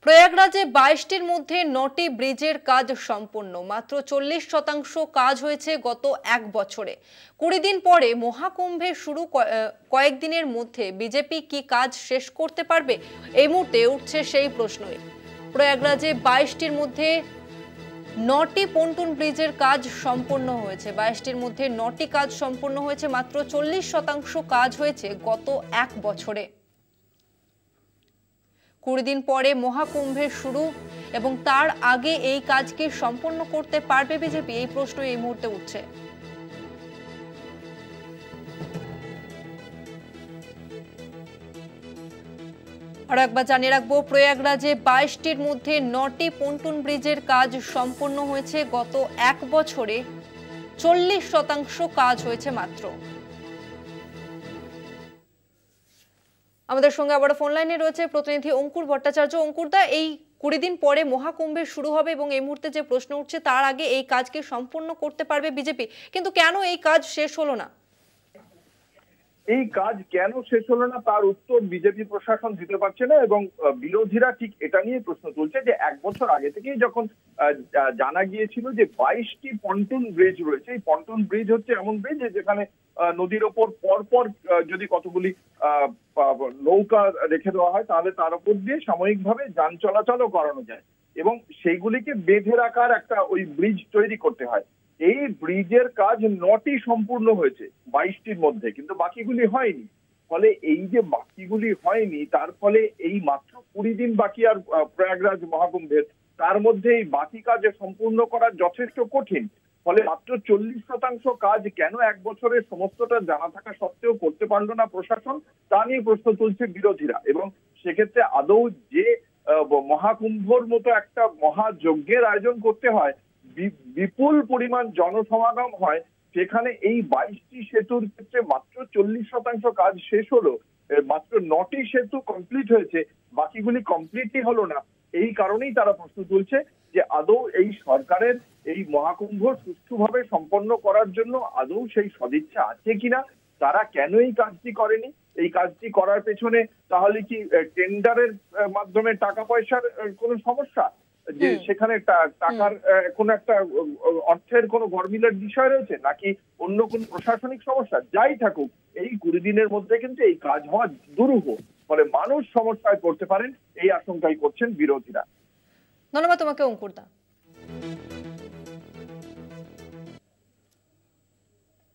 প্রয়াগরাজে 22টির মধ্যে 9টি ব্রিজের কাজ সম্পন্ন। মাত্র 40% কাজ হয়েছে গত এক বছরে। 20 দিন পরে মহাকুম্ভের শুরু কয়েকদিনের মধ্যে বিজেপি কি কাজ শেষ করতে পারবে? এই মুহূর্তে উঠছে সেই প্রশ্নই। প্রয়াগরাজে 22টির মধ্যে 9টি পন্টুন ব্রিজের কাজ সম্পন্ন হয়েছে। 22টির মধ্যে 9টি কাজ সম্পন্ন হয়েছে। মাত্র 40% কাজ হয়েছে গত এক বছরে। 20 দিন পরে মহাকুম্ভের শুরু এবং তার আগে এই কাজকে সম্পন্ন করতে পারবে বিজেপি? এই প্রশ্ন এই মুহূর্তে উঠছে। আর একবার জানিয়ে রাখবো, প্রয়াগরাজে 22টির মধ্যে 9টি পন্টুন ব্রিজের কাজ সম্পন্ন হয়েছে গত এক বছরে। 40% কাজ হয়েছে মাত্র। আমাদের সঙ্গে আবার ফোন লাইনে রয়েছে প্রতিনিধি অঙ্কুর ভট্টাচার্য। অঙ্কুরদা, এই 20 দিন পরে মহাকুম্ভের শুরু হবে এবং এই মুহূর্তে যে প্রশ্ন উঠছে তার আগে এই কাজকে সম্পূর্ণ করতে পারবে বিজেপি, কিন্তু কেন এই কাজ শেষ হলো না? এই কাজ কেন শেষ হলো না তার উত্তর বিজেপি প্রশাসন দিতে পারছে না এবং বিরোধীরা ঠিক এটা নিয়ে প্রশ্ন তুলছে যে এক বছর আগে থেকেই যখন জানা গিয়েছিল যে 22টি পন্টুন ব্রিজ রয়েছে। এই পন্টুন ব্রিজ হচ্ছে এমন ব্রিজ যেখানে নদীর ওপর পরপর যদি কতগুলি নৌকা রেখে দেওয়া হয় তাহলে তার উপর দিয়ে সাময়িকভাবে যান চলাচলও করানো যায় এবং সেইগুলিকে বেঁধে রাখার একটা ওই ব্রিজ তৈরি করতে হয়। এই ব্রিজের কাজ 9টি সম্পূর্ণ হয়েছে 22টির মধ্যে, কিন্তু বাকিগুলি হয়নি। ফলে এই যে বাকিগুলি হয়নি তার ফলে এই মাত্র 20 দিন বাকি আর প্রয়াগরাজ মহাকুম্ভের, তার মধ্যে এই বাকি কাজ সম্পূর্ণ করা যথেষ্ট কঠিন। ফলে মাত্র 40% কাজ কেন এক বছরের সমস্তটা জানা থাকা সত্ত্বেও করতে পারলো না প্রশাসন, তা নিয়ে প্রশ্ন তুলছে বিরোধীরা। এবং সেক্ষেত্রে আদৌ যে মহাকুম্ভর মতো একটা মহাযজ্ঞের আয়োজন করতে হয়, বিপুল পরিমাণ জনসমাগম হয়, সেখানে এই 22টি সেতুর ক্ষেত্রে মাত্র 40% কাজ শেষ হলো। মাত্র 9টি সেতু কমপ্লিট হয়েছে, বাকিগুলি কমপ্লিটই হলো না। এই কারণেই তারা প্রশ্ন তুলছে যে আদৌ এই সরকারের এই মহাকুম্ভ সুষ্ঠুভাবে সম্পন্ন করার জন্য আদৌ সেই সদিচ্ছা আছে কিনা, তারা কেন এই কাজটি করেনি। এই কাজটি করার পেছনে তাহলে কি টেন্ডারের মাধ্যমে টাকা পয়সার কোনো সমস্যা, যে সেখানে টাকার কোন একটা অর্থের কোনো গরমিলের বিষয় রয়েছে, নাকি অন্য কোন প্রশাসনিক সমস্যা? যাই থাকুক, এই 20 দিনের মধ্যে কিন্তু এই কাজ হওয়া দুরূহ। ফলে মানুষ সমস্যায় পড়তে পারেন, এই আশঙ্কাই করছেন বিরোধীরা। ধন্যবাদ তোমাকে অঙ্কুরদা।